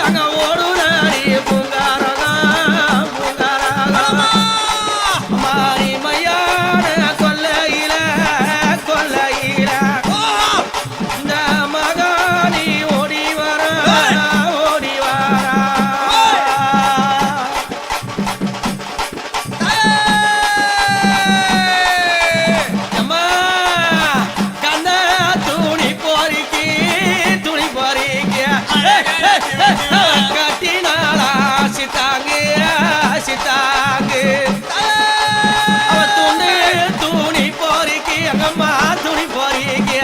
அங்க ஓடுனாடி பூங்காரகா பூங்காரகா மாறி மையான கொல்லையில கொல்லையில இந்த மகாணி ஓடி வர ஓடி வர அம்மா கந்த துணி பொறுக்கி கட்டினாளா சித்தாங்கு சித்தாங்கு அவ துண்டு துணி பொறுக்கி அங்கம்மா துணி பொறுக்கி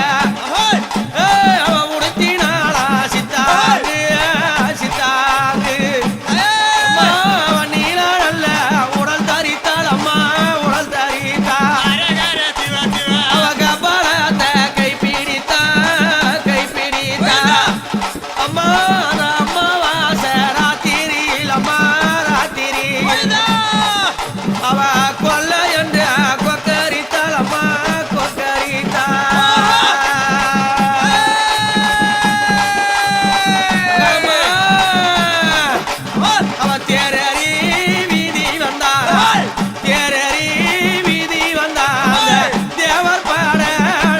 அவ உடுத்தினாளா சித்தாங்கு சித்தாங்கு அவ நீல நல்ல உடல் தரித்தாள் அம்மா உடல் தரித்தா அவ கபாலத்தை கைப்பிடித்தா கைப்பிடித்தா அம்மா அம்மாவாசை ராத்திரியில் அம்மா ராத்திரி அவ கொல்ல என்று கொக்கரித்தாள் அம்மா கொக்கரித்தா அவ தேரறி வீதி வந்தாள் தேரறி வீதி வந்தாள் தேவர் பாட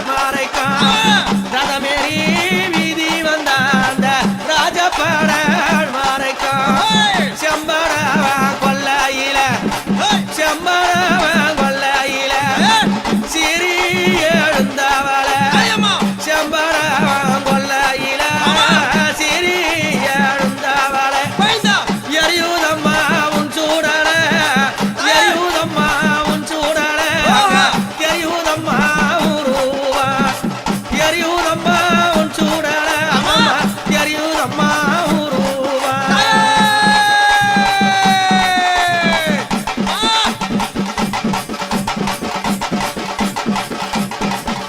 மாறைக்கான் ரதமேறி வீதி வந்தாந்த ராஜபாட மாறைக்கான் செம்பரவ கொல்லையில செம்பரவ கொல்லையில சிறி எழுந்தவள செம்பரவ கொல்லையில சிறி எழுந்தவள எரியுதம்மா உன் சூடல எரியுதம்மா உன் சூடல எரியுதம்மா உருவா எரியுதம்மா உன் சூடல அம்மா எரியுதம்மா உருவா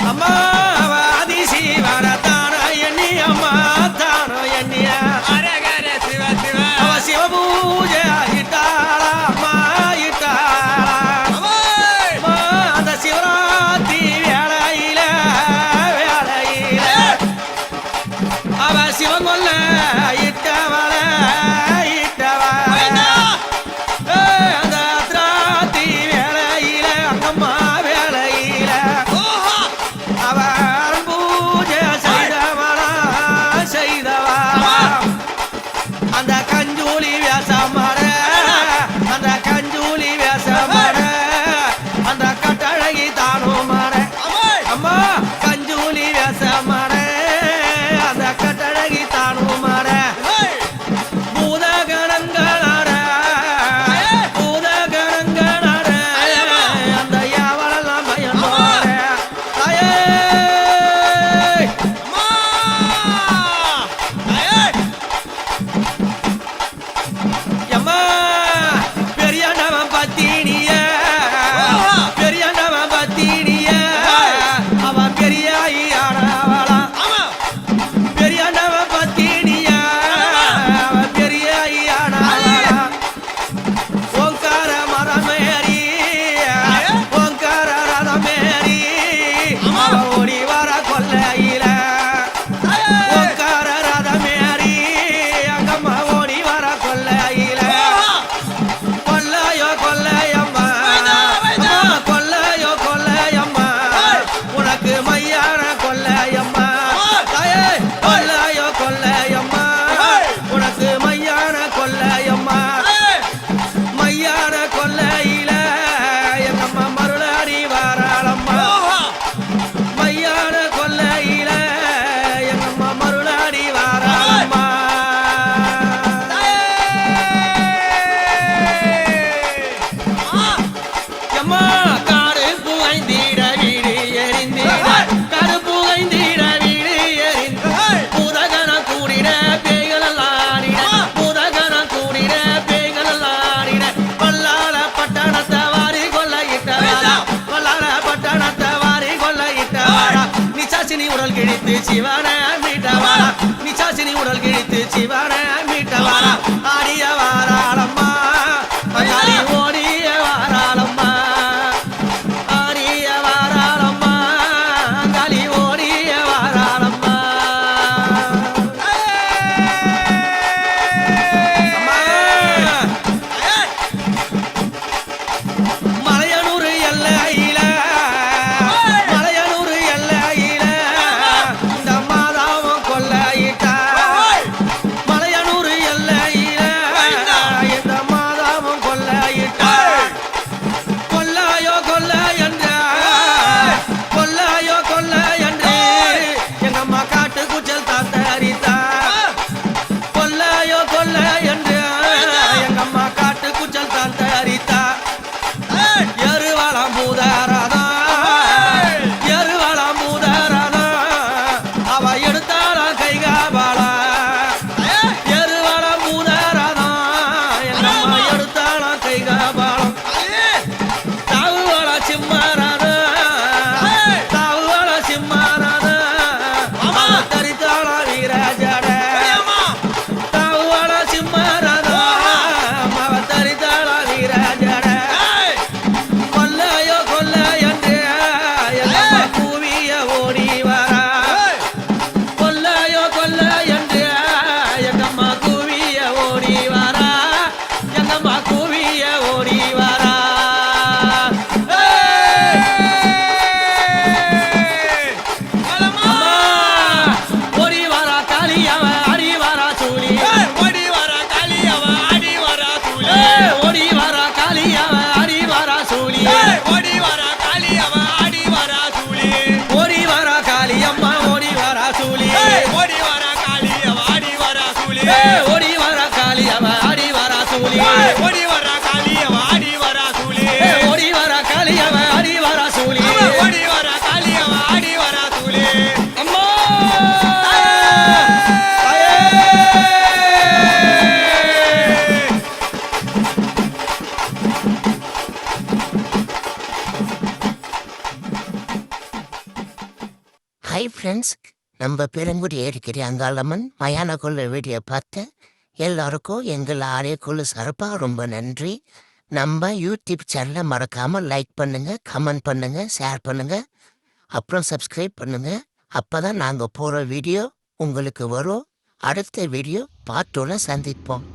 அம்மா அதிசீவன தான எண்ணி அம்மா தான எண்ணிய அவ சிவபூஜை இட்டாளா அம்மா இட்டாளா அந்த சிவராத்திரி வேளையில வேளையில அவ சிவங்கொல்ல இட்டவள இட்டவள அந்த திராத்தி வேளையில அங்கம்மா வேளையில அவ பூஜை செய்தவளா செய்தவளா அந்த கஞ்சூலி வேசமாட அந்த கஞ்சூலி வேசமாட அந்த கட்டழகி தானும் மாட அம்மா கஞ்சூலி வேசமாட அந்த கட்டழகி தானும் மாட பூதகணங்களாட பூதகணங்களாட அந்த யாவளெல்லாம் பயனோட தாயே எம்மா பெரியண்ணவன் பத்தினிய பெரியண்ணவன் பத்தினிய அவன் பெரிய ஐயானவளா பெரியண்ணவன் பத்தினிய அவன் பெரிய ஐயானவளா ஓங்கார மரமேறி ஓங்கார ரதமேறி அவ ஓடி வர கொல்லையில ஓங்கார ரதமேறி அங்கம்மா ஓடி வர கொல்லையில கொல்லையோ கொல்லையம்மா கொல்லையோ கொல்லையம்மா உனக்கு மையான கொல்லையம்மா தாயே கொல்லையோ கொல்லையம்மா உனக்கு மையான கொல்லையம்மா மையான கொல்லையில எங்கம்மா மருளாடி வாராளம்மா மையான கொல்லையில எங்கம்மா மருளாடி வாராளம்மா எம்மா காடு புகைந்திட வீடு எரிந்திட காடு புகைந்திட வீடு எரிந்து புதகன கூடிட பேய்களெல்லாம் ஆடிட புதகன கூடிட பேய்களெல்லாம் ஆடிட பல்லாள பட்டணத்தை வாரி கொள்ளையிட்டவாடா பல்லாள பட்டணத்தை வாரி கொள்ளையிட்டவாடா நிச்சாசினி உடல் கிழித்து சிவன மீட்டவாடா நிச்சாசினி உடல் கிழித்து சிவன மீட்டவாடா ஆடிய வாராளம்மா ஓடிய வாராளம்மா ஆடிய வாராளம்மா காலி ஓடிய வாராளம்மா ஃப்ரெண்ட்ஸ், நம்ம பெருங்குடி ஏரிக்கரை அங்காளம்மன் மயான கொள்ள வீடியோ பார்த்து எல்லாருக்கும் எங்கள் ஆலயக்குழு சார்பாக ரொம்ப நன்றி. நம்ம யூடியூப் சேனலை மறக்காமல் லைக் பண்ணுங்க, கமெண்ட் பண்ணுங்க, ஷேர் பண்ணுங்க, அப்புறம் சப்ஸ்கிரைப் பண்ணுங்க. அப்போ தான் நாங்கள் போகிற வீடியோ உங்களுக்கு வரும். அடுத்த வீடியோ பார்ட் 2ல சந்திப்போம்.